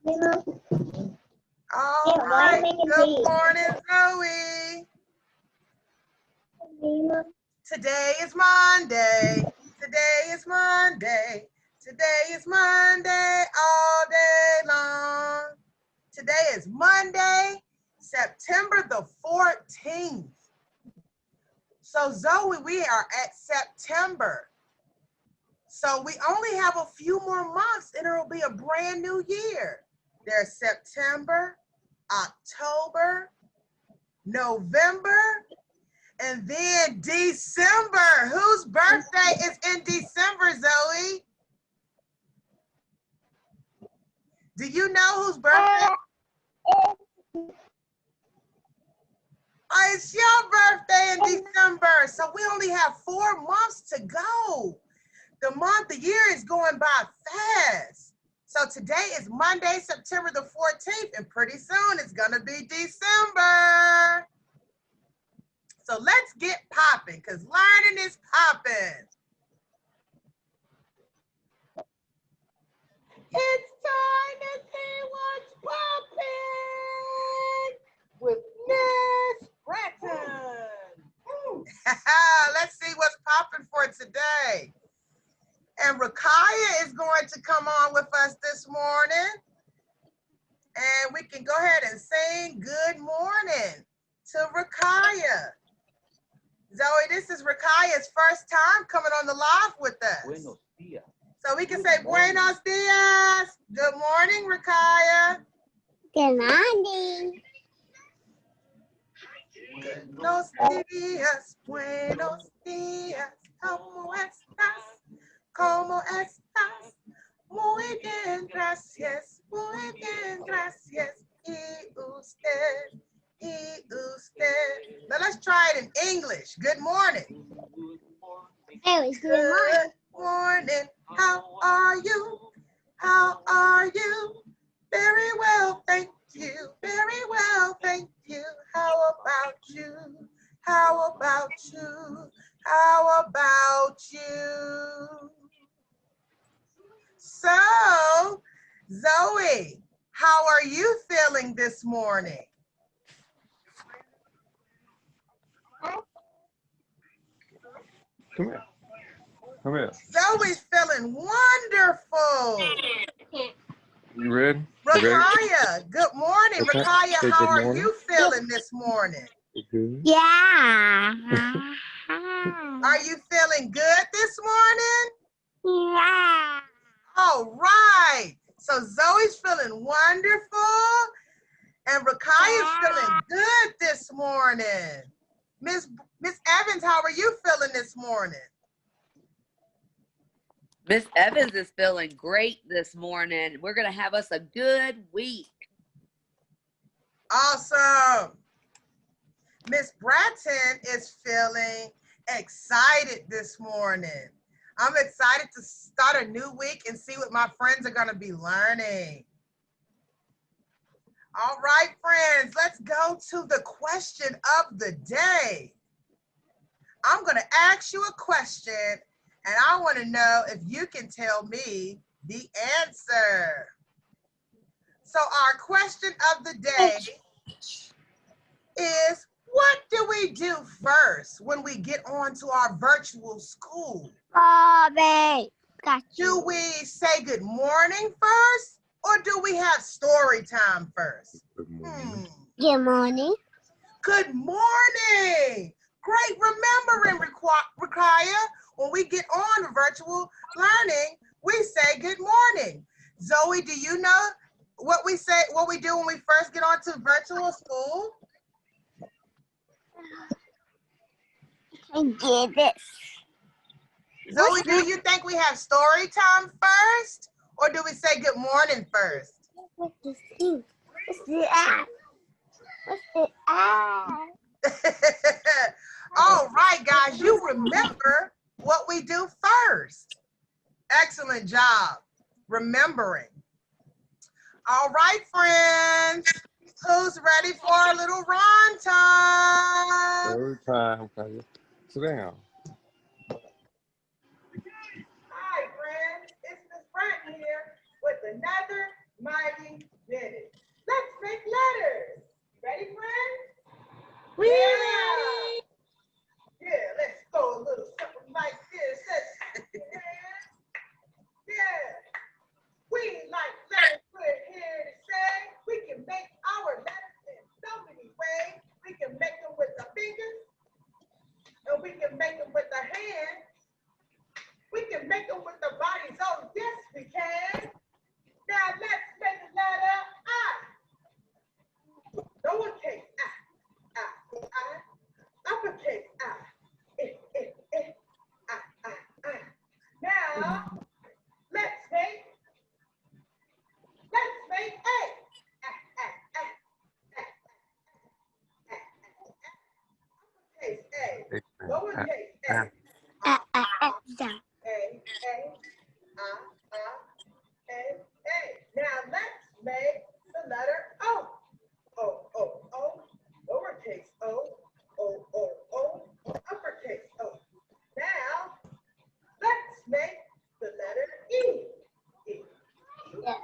All right. Good morning, Zoe. Today is Monday. Today is Monday. Today is Monday all day long. Today is Monday, September the 14th. So Zoe, we are at September. So we only have a few more months and it'll be a brand new year. There's September, October, November, and then December. Whose birthday is in December, Zoe? Do you know whose birthday? Oh, it's your birthday in December. So we only have 4 months to go. The year is going by fast. So today is Monday, September the 14th, and pretty soon it's gonna be December. So let's get popping, because learning is popping. It's time to see what's popping with Miss Breton. Let's see what's popping for today. And Rakaya is going to come on with us this morning. And we can go ahead and sing good morning to Rakaya. Zoe, this is Rakaya's first time coming on the live with us. Buenos días. So we can say buenos dias. Good morning, Rakaya. Good morning. Buenos dias, buenos dias. ¿Cómo estás? ¿Cómo estás? Muy bien, gracias. Muy bien, gracias. Y usted. Now let's try it in English. Good morning. Good morning. How are you? How are you? Very well, thank you. Very well, thank you. How about you? How about you? How about you? So, Zoe, how are you feeling this morning? Come here. Come here. Zoe's feeling wonderful. You ready? Rakaya, good morning. Okay. Rakaya, Say how good are morning. you feeling this morning? Good. Yeah. Are you feeling good this morning? Yeah. All right. So Zoe's feeling wonderful and Rakaya's feeling good this morning. Miss Evans, how are you feeling this morning? Miss Evans is feeling great this morning. We're going to have us a good week. Awesome. Miss Bratton is feeling excited this morning. I'm excited to start a new week and see what my friends are going to be learning. All right, friends, let's go to the question of the day. I'm going to ask you a question, and I want to know if you can tell me the answer. So our question of the day is, what do we do first when we get on to our virtual school? Bobby. Got Do you. we say good morning first, or do we have story time first? Good morning. Good morning. Good morning. Great remembering, Rakaya. When we get on virtual learning, we say good morning. Zoe, do you know what we say, what we do when we first get on to virtual school? I did this. Zoe, do you think we have story time first, or do we say good morning first? What's this thing? What's the app? What's the app? All right, guys, you remember what we do first. Excellent job remembering. All right, friends, who's ready for a little rhyme time? Every time. Okay. Sit down. Hi, friends, it's Miss Branton here with another mighty Ready. Let's make letters. Ready, friends? We Yeah. Yeah, let's go a little something like this. Yeah. We like letters. We're here to say we can make our letters in so many ways. We can make them with the fingers, and we can make them with the hands. We can make them with the bodies. Oh, yes, we can. Now let's make the letter I. Lowercase I. Uppercase I. I. Now let's make A. Uppercase A. Lowercase A. down. A. Now let's make the letter O. Lowercase O, uppercase O. Now let's make the letter E. Yes.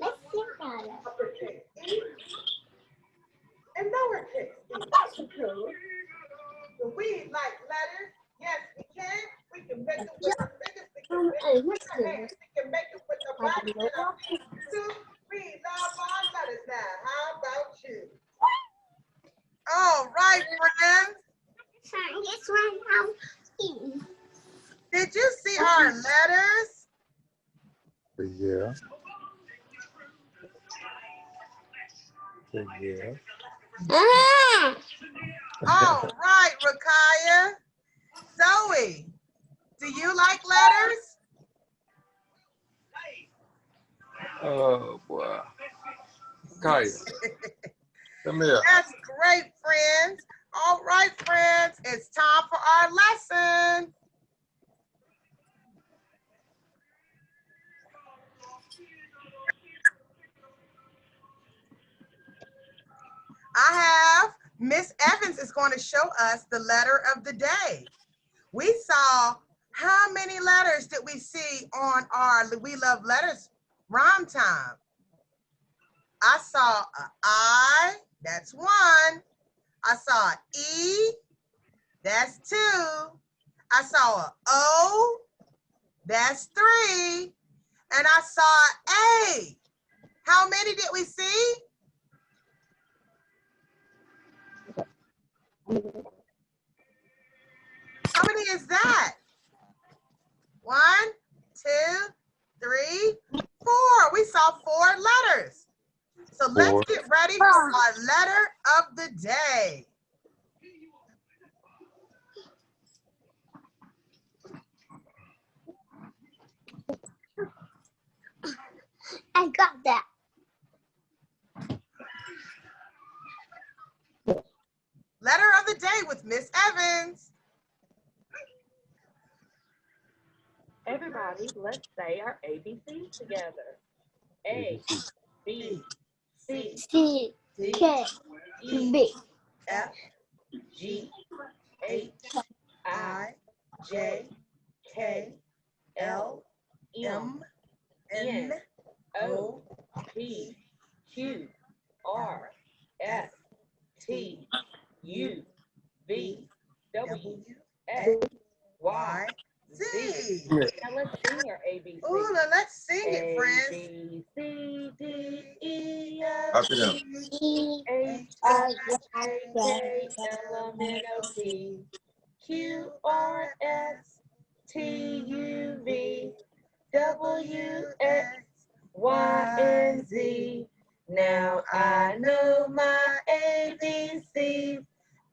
Let's think about it. Uppercase E and lowercase E. That's cool. So we like letters. Yes, we can. We can make them with our fingers. We can make them with our hands. We can make them with the body and our feet too. We love our letters now. How about you? All right, friends. This one out. Did you see our letters? Yeah. Yeah. Ah! All right, Rakaya. Zoe, do you like letters? Oh boy. Kaya. Come here. That's great, friends. All right, friends, it's time for our lesson. I have Miss Evans is going to show us the letter of the day. We saw how many letters did we see on our We Love Letters rhyme time? I saw an I, that's one. I saw an E, that's two. I saw an O, that's three. And I saw an A. How many did we see? How many is that? 1, 2, 3, 4. We saw 4 letters. So let's get ready for our letter of the day. I got that. Letter of the day with Miss Evans. Everybody, let's say our ABCs together. A, B, C, C, K, E, B, F, G, H, I, I, J, K, L, M, M, N, O, P, Q, R, S, T, U, V, W, X, Y, Z. Now let's sing our ABC. Ooh, now let's sing it, A, friends. B, C, D, E, Up F, and down. E, H, I, I, J, L, M, N, O, P, Q, R, S, T, U, V, W, X, Y, and Z. Now I know my ABCs.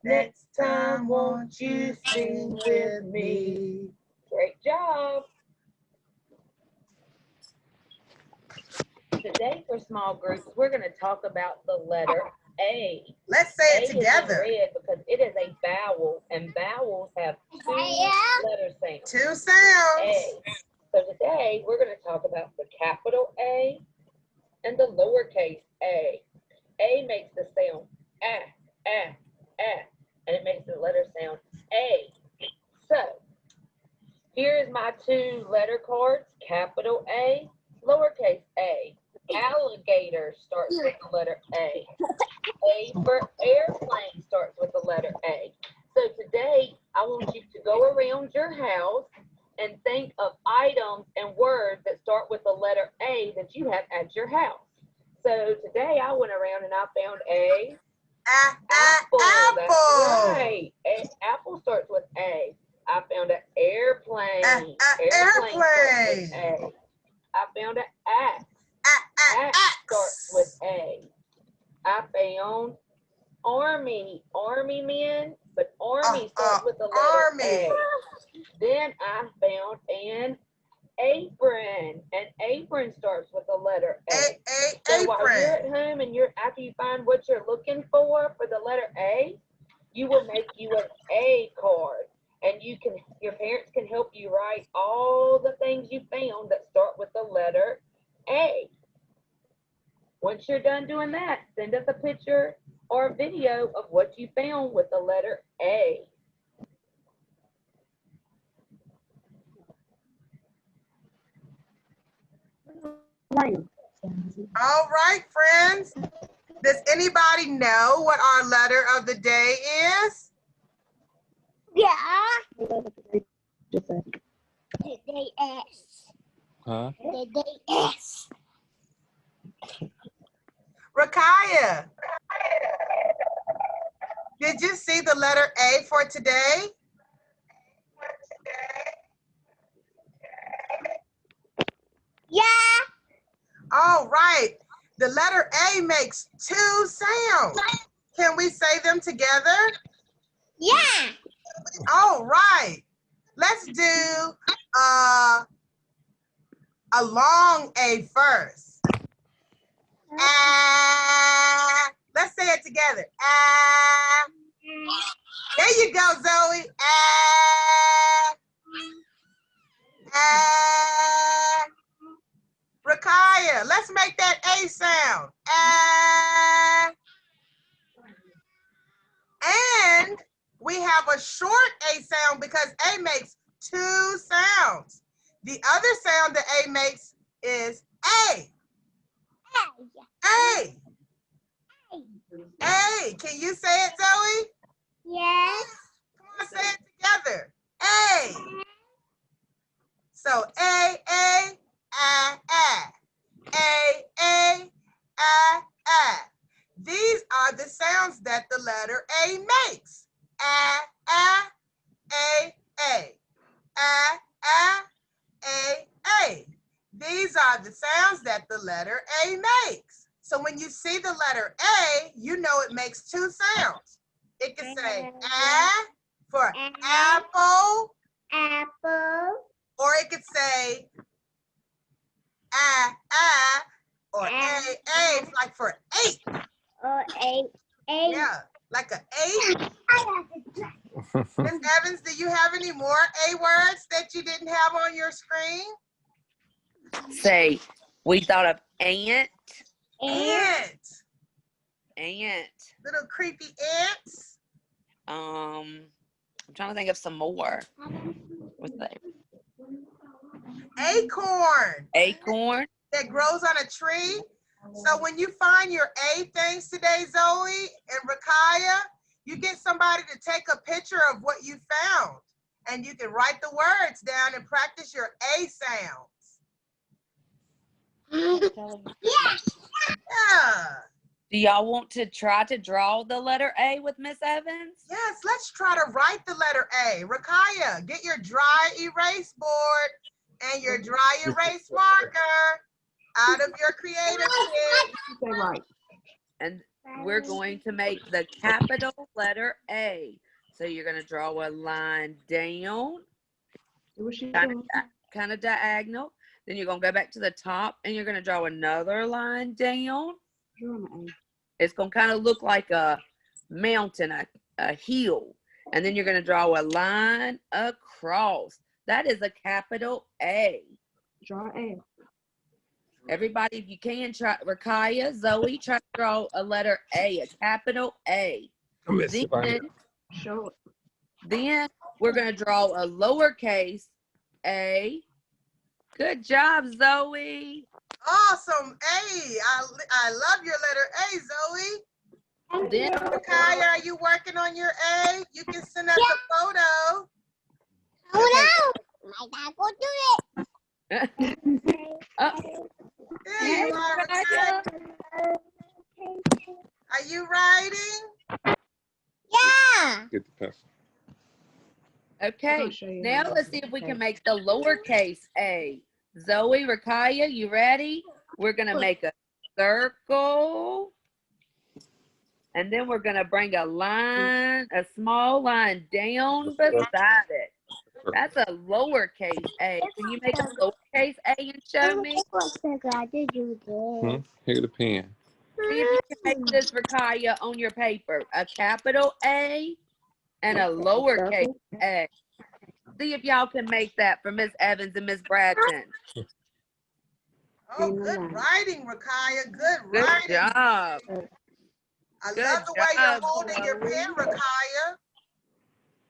Next time, won't you sing with me? Great job. Today for small groups, we're going to talk about the letter A. Let's say A it is in together. red because it is a vowel, and vowels have 2 letter sounds. 2 sounds. A. So today we're going to talk about the capital A and the lowercase a. A makes the sound and it makes the letter sound A. So here is my 2 letter cards, capital A, lowercase a. Alligator letter starts with the letter A. A for airplane starts with the letter A. So today, I want you to go around your house and think of items and words that start with the letter A that you have at your house. So today, I went around and I found a apple. That's Apple. right. Apple starts with A. I found an airplane. Airplane. Starts with A. I found an axe. Axe starts with A. I found army. Army men, but army starts with the letter army. A. Then I found an apron. An apron starts with the letter A. So while you're at home and after you find what you're looking for the letter A, you will make you an A card. And your parents can help you write all the things you found that start with the letter A. Once you're done doing that, send us a picture or a video of what you found with the letter A. All right, friends. Does anybody know what our letter of the day is? Yeah. The S. Huh? The S. Rakaya, did you see the letter A for today? Yeah. All right. The letter A makes 2 sounds. Can we say them together? Yeah. All right. Let's do a long A first. Ah. Let's say it together. Ah. There you go, Zoe. Ah. Ah. Rakaya, let's make that A sound. Ah. And we have a short A sound because A makes 2 sounds. The other sound that A makes is A. A. A. Can you say it, Zoe? Yes. Come on, say it together. A. So A, A, A, A. A, A. These are the sounds that the letter A makes. A, A, A. A. These are the sounds that the letter A makes. So when you see the letter A, you know it makes 2 sounds. It can say A for apple, Apple. or it could say A, or A, like for 8. Or A. Yeah, like an 8. Ms. Evans, do you have any more A words that you didn't have on your screen? Say, we thought of ant. Ant. Little creepy ants. I'm trying to think of some more. What's that? Acorn. Acorn. That grows on a tree. So when you find your A things today, Zoe and Rakaya, you get somebody to take a picture of what you found. And you can write the words down and practice your A sounds. Yeah. Yeah. Do y'all want to try to draw the letter A with Miss Evans? Yes, let's try to write the letter A. Rakaya, get your dry erase board and your dry erase marker out of your creative kit. And we're going to make the capital letter A. So you're going to draw a line down, kind of diagonal. Then you're going to go back to the top and you're going to draw another line down. It's going to kind of look like a mountain, a hill. And then you're going to draw a line across. That is a capital A. Draw A. Everybody, if you can, try. Rakaya, Zoe, try to draw a letter A, a capital A. Show it. Then we're going to draw a lowercase A. Good job, Zoe. Awesome. A. I love your letter A, Zoe. Then Rakaya, are you working on your A? You can send us a photo. Oh no! My dad will do it. There you are, Rakaya. Are you writing? Yeah. Get the pencil. okay. I'll show you Now how to let's do see if we it. can make the lowercase a. Zoe, Rakaya, you ready? We're gonna make a circle. And then we're gonna bring a line, a small line down beside it. That's a lowercase a. Can you make a lowercase a and show me? So glad to do this. Here the pen. See if you can make this, Rakaya, on your paper. A capital A and a lowercase a. See if y'all can make that for Miss Evans and Miss Bradton. Oh, good writing, Rakaya. Good Good writing. job. I Good love the way you're job, holding your pen, Zoe. Rakaya.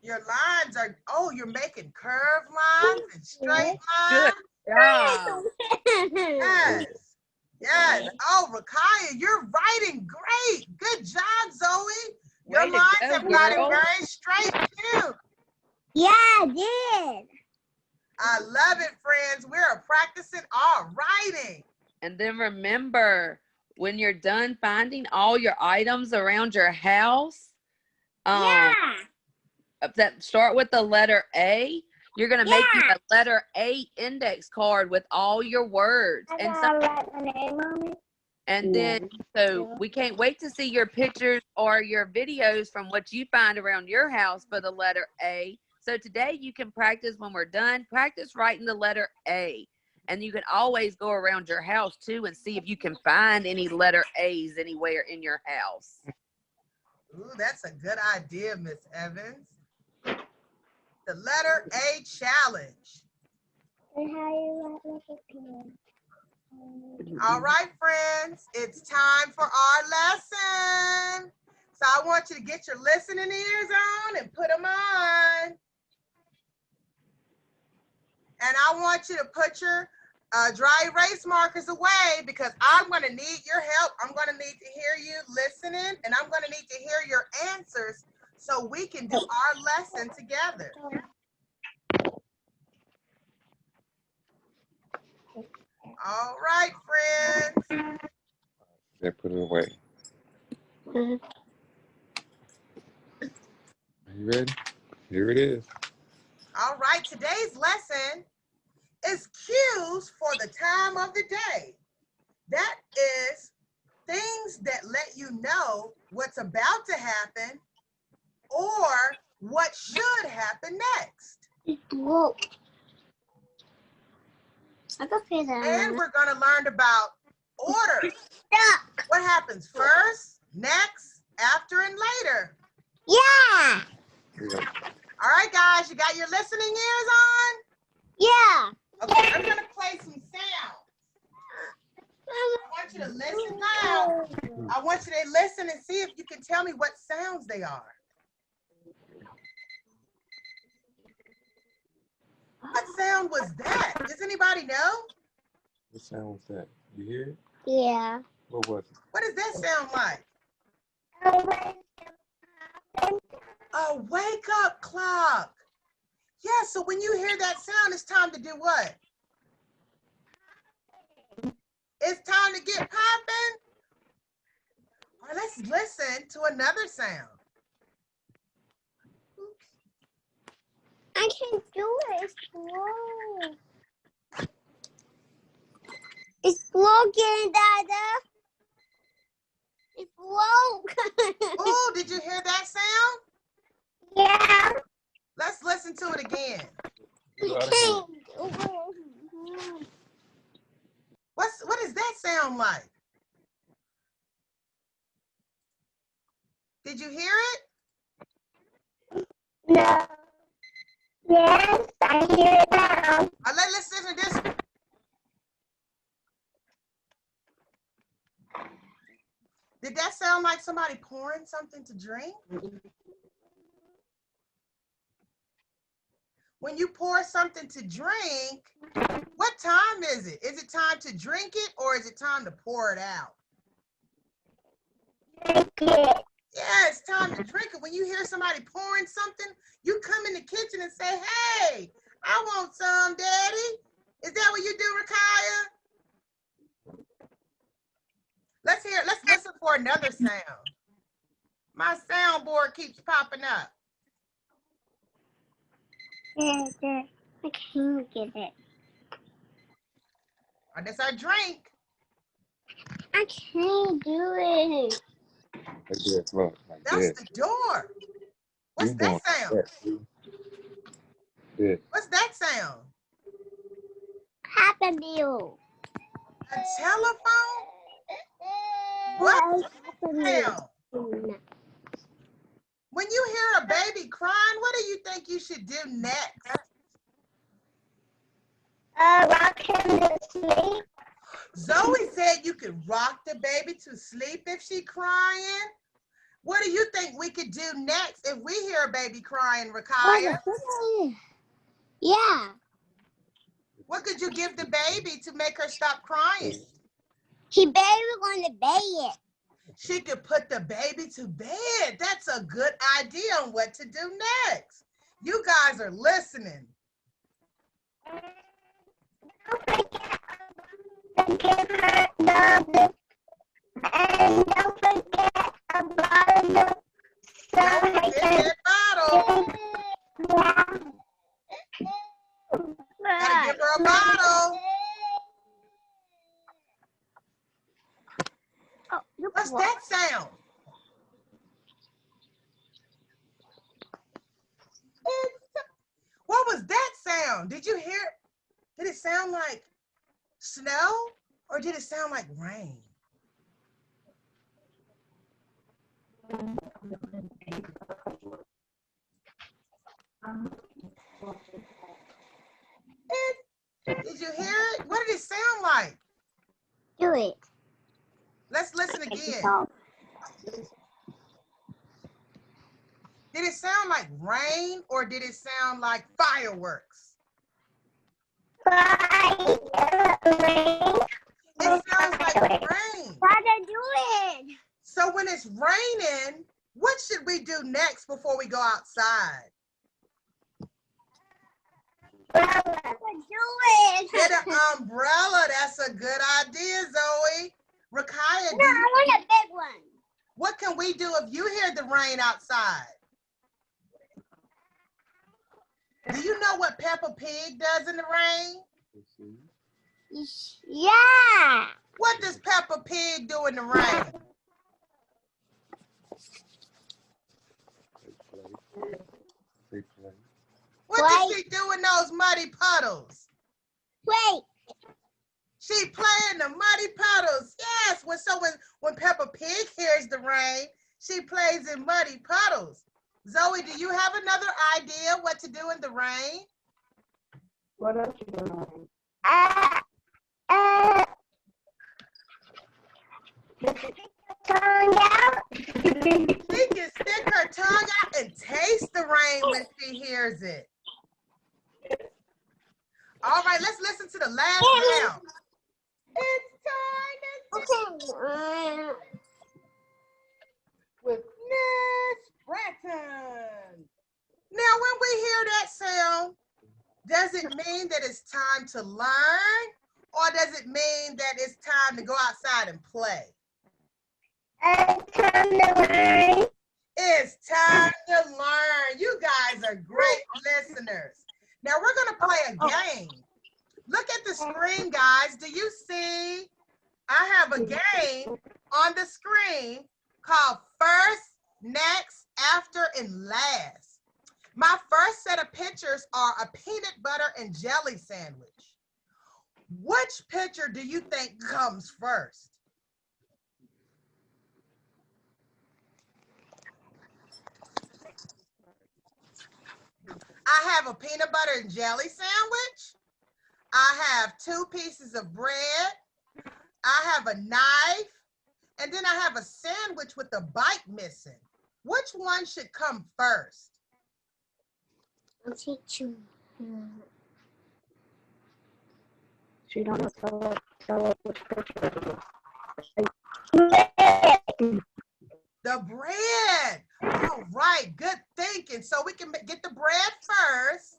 Your lines are, oh, you're making curved lines and straight Good lines. job. Yes. Yes. Oh, Rakaya, you're writing great. Good job, Zoe. Your Way to lines go, have gotten girl. very straight, too. Yeah, I did. I love it, friends. We're practicing our writing. And then remember, when you're done finding all your items around your house, Yeah. that start with the letter A, you're gonna make you a letter A index card with all your words. And so, write my name on it. and then so we can't wait to see your pictures or your videos from what you find around your house for the letter A. So today you can practice when we're done, practice writing the letter A. And you can always go around your house too and see if you can find any letter A's anywhere in your house. Ooh, that's a good idea, Miss Evans. The letter A challenge. And how you write like a pen. All right, friends, it's time for our lesson. So I want you to get your listening ears on and put them on. And I want you to put your dry erase markers away because I'm going to need your help. I'm going to need to hear you listening, and I'm going to need to hear your answers so we can do our lesson together. All right, friends. They put it away. Are you ready? Here it is. All right, today's lesson is cues for the time of the day. That is things that let you know what's about to happen or what should happen next. Whoa. I can feel that. And we're going to learn about order. What happens first, next, after, and later. Yeah. All right, guys, you got your listening ears on? Yeah. Okay, I'm going to play some sounds. I want you to listen now. I want you to listen and see if you can tell me what sounds they are. What sound was that? Does anybody know? What sound was that? You hear it? Yeah. What was it? What does that sound like? A wake-up clock. Yeah, so when you hear that sound, it's time to do what? It's time to get popping. All right, let's listen to another sound. I can do it. It's slow. It's broken, Dada. It's broke. Oh, did you hear that sound? Yeah. Let's listen to it again. What does that sound like? Did you hear it? No. Yes, I hear it now. Let's listen to this one. Did that sound like somebody pouring something to drink? when you pour something to drink, what time is it? Is it time to drink it or is it time to pour it out? Drink it. Yeah, it's time to drink it. When you hear somebody pouring something, you come in the kitchen and say, hey, I want some, Daddy. Is that what you do, Rakaya? Let's listen for another sound. My soundboard keeps popping up. I can't get it. Oh, that's our drink. I can't do it. Like this, look, like That's this. the door. What's You that doing sound? this. What's that sound? Papa Bill. A telephone? What sound? When you hear a baby crying, what do you think you should do next? Rock him to sleep. Zoe said you could rock the baby to sleep if she crying. What do you think we could do next if we hear a baby crying, Rakaya? Yeah. What could you give the baby to make her stop crying? He barely on the bed. She could put the baby to bed. That's a good idea on what to do next. You guys are listening. Don't forget to give her the and don't forget about the Don't forget that bottle. Gotta give her a bottle. What's that sound? What was that sound? Did you hear? Did it sound like snow or did it sound like rain? Did you hear it? What did it sound like? Do it. Let's listen again. Did it sound like rain or did it sound like fireworks? Rain. It sounds like rain. Gotta do it. So when it's raining, what should we do next before we go outside? Do it. Get an umbrella. That's a good idea, Zoe. Rakaya, No, I want a big one. what can we do if you hear the rain outside? Do you know what Peppa Pig does in the rain? Yeah. What does Peppa Pig do in the rain? What does she do in those muddy puddles? Wait. She play in the muddy puddles. Yes. When Peppa Pig hears the rain, she plays in muddy puddles. Zoe, do you have another idea what to do in the rain? What else you doing? Tongue out. She can stick her tongue out and taste the rain when she hears it. All right, let's listen to the last sound. It's time to with Miss Breton. Now, when we hear that sound, does it mean that it's time to learn, or does it mean that it's time to go outside and play? Time to learn. It's time to learn. You guys are great listeners. Now we're going to play a game. Look at the screen, guys. Do you see? I have a game on the screen called First, Next, After, and Last. My first set of pictures are a peanut butter and jelly sandwich. Which picture do you think comes first? I have a peanut butter and jelly sandwich. I have 2 pieces of bread. I have a knife. And then I have a sandwich with a bite missing. Which one should come first? I'll teach you. She don't know. Tell her which picture it is. The bread. All right, good thinking. So we can get the bread first.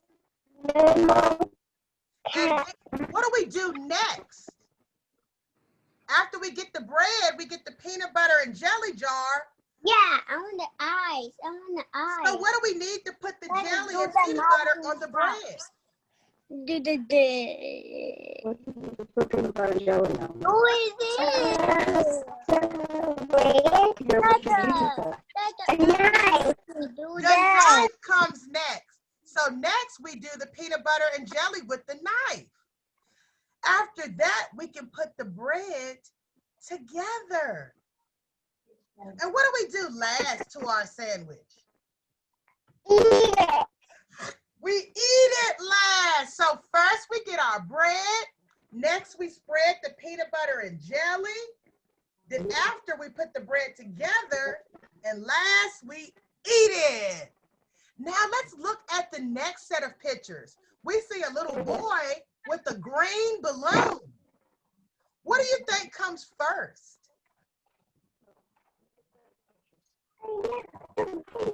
And what do we do next? After we get the bread, we get the peanut butter and jelly jar. Yeah, I want the eyes. I want the eyes. So what do we need to put the Let's jelly do and the peanut butter normal on the bread? Do the Put peanut butter and jelly on. Who is this? Here, what you using for? Do The that. knife comes next. So next we do the peanut butter and jelly with the knife. After that, we can put the bread together. And what do we do last to our sandwich? Eat it. We eat it last. So first we get our bread. Next we spread the peanut butter and jelly. Then after we put the bread together. And last we eat it. Now let's look at the next set of pictures. We see a little boy with a green balloon. What do you think comes first?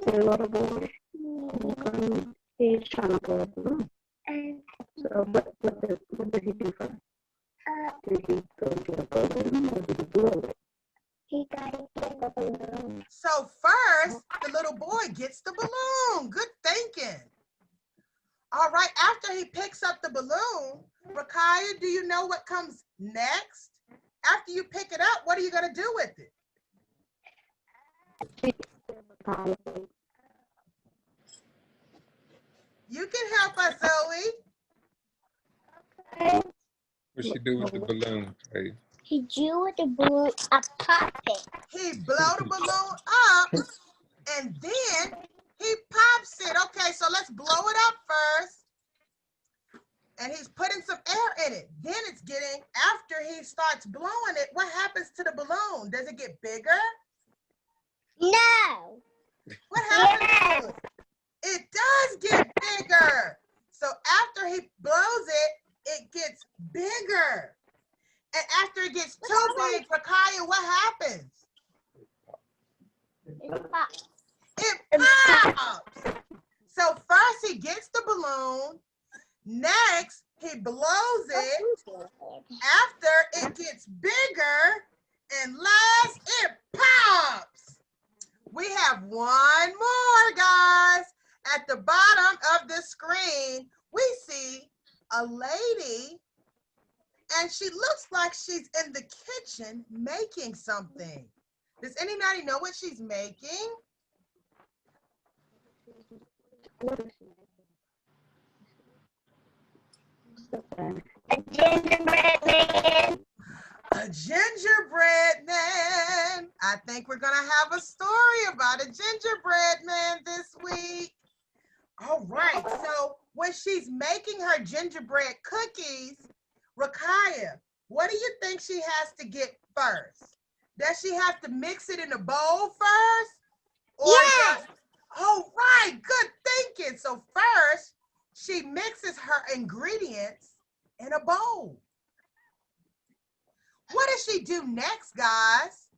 The little boy. He's trying to blow a balloon. So what did he do first? Did he go get a balloon or did he blow it? He got to get the balloon. So first, the little boy gets the balloon. Good thinking. All right, after he picks up the balloon, Rakaya, do you know what comes next? After you pick it up, what are you going to do with it? You can help us, Zoe. What she do with the balloon? Hey, He drew with the balloon a puppet. He blow the balloon up, and then he pops it. Okay, so let's blow it up first. And he's putting some air in it. Then it's getting, after he starts blowing it, what happens to the balloon? Does it get bigger? No. What happens to it? It does get bigger. So after he blows it, it gets bigger. And after it gets too big for Kaya, what happens? It pops. It pops. So first he gets the balloon. Next, he blows it. After it gets bigger. And last, it pops. We have one more, guys. At the bottom of the screen, we see a lady, and she looks like she's in the kitchen making something. Does anybody know what she's making? A gingerbread man. A gingerbread man. I think we're going to have a story about a gingerbread man this week. All right, so when she's making her gingerbread cookies, Rakaya, what do you think she has to get first? Does she have to mix it in a bowl first? Or Yes. all right, good thinking. So first, she mixes her ingredients in a bowl. What does she do next, guys?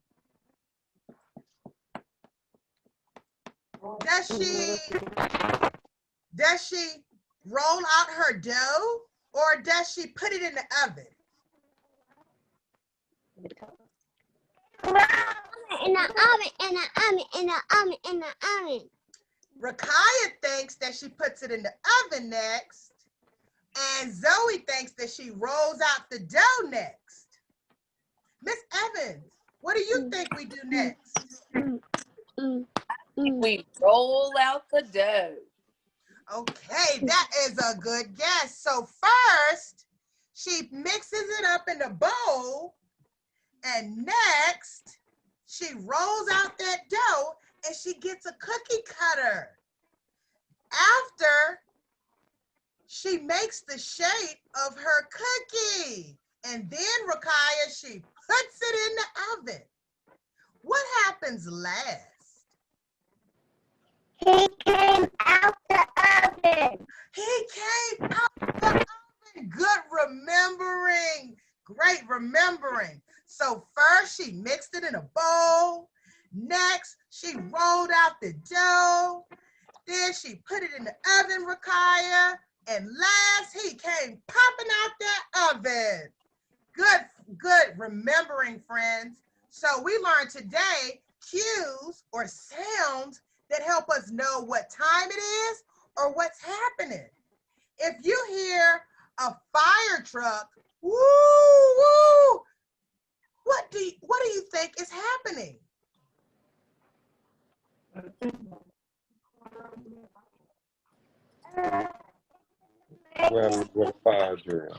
Does she roll out her dough, or does she put it in the oven? In the oven. Rakaya thinks that she puts it in the oven next, and Zoe thinks that she rolls out the dough next. Miss Evans, what do you think we do next? We roll out the dough. Okay, that is a good guess. So first, she mixes it up in a bowl, and next, she rolls out that dough and she gets a cookie cutter. After, she makes the shape of her cookie. And then, Rakaya, she puts it in the oven. What happens last? He came out the oven. He came out the oven. Good remembering. Great remembering. So first she mixed it in a bowl. Next, she rolled out the dough. Then she put it in the oven, Rakaya. And last, he came popping out that oven. Good remembering, friends. So we learned today cues or sounds that help us know what time it is or what's happening. If you hear a fire truck, woo, woo, what do you think is happening? Well, with a fire drill.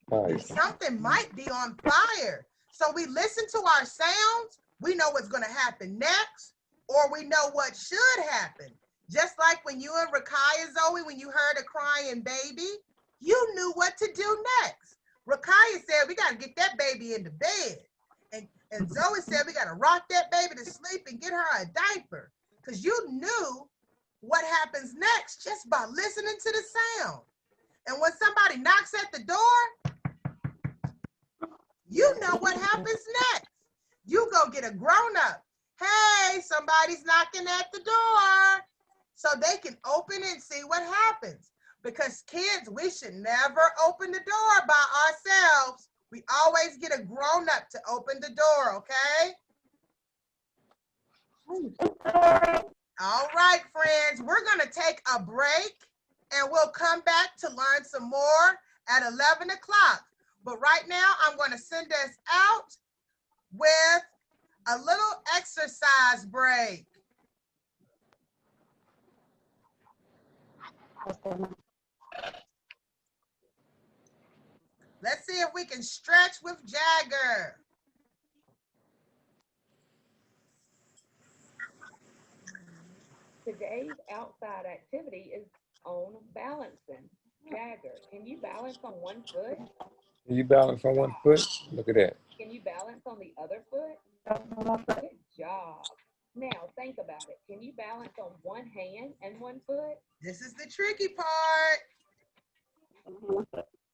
Fire. Something might be on fire. So we listen to our sounds, we know what's going to happen next, or we know what should happen. Just like when you and Rakaya, Zoe, when you heard a crying baby, you knew what to do next. Rakaya said, we got to get that baby into bed. And Zoe said, we got to rock that baby to sleep and get her a diaper. Because you knew what happens next just by listening to the sound. And when somebody knocks at the door, you know what happens next. You go get a grown-up. Hey, somebody's knocking at the door. So they can open and see what happens. Because kids, we should never open the door by ourselves. We always get a grown-up to open the door, okay? All right, friends, we're going to take a break and we'll come back to learn some more at 11 o'clock. But right now, I'm going to send us out with a little exercise break. Let's see if we can stretch with Jagger. Today's outside activity is on balancing. Jagger, can you balance on one foot? Can you balance on one foot? Look at that. Can you balance on the other foot? Good job. Now think about it. Can you balance on one hand and one foot? This is the tricky part.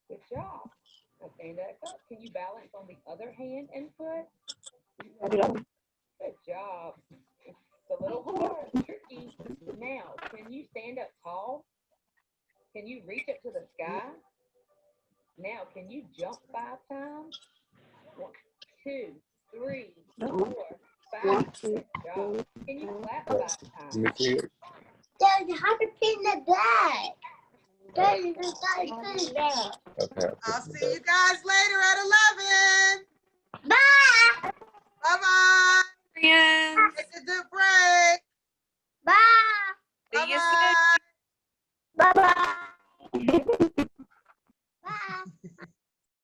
Good job. Now stand back up. Can you balance on the other hand and foot? Good job. It's a little hard, tricky. Now, can you stand up tall? Can you reach up to the sky? Now, can you jump 5 times? 1, 2, 3, 4, 5. Good job. Can you clap 5 times? Let me see it. Daddy, how to pin the bag? Daddy, there's got to pin that. Okay. I'll see you guys later at 11.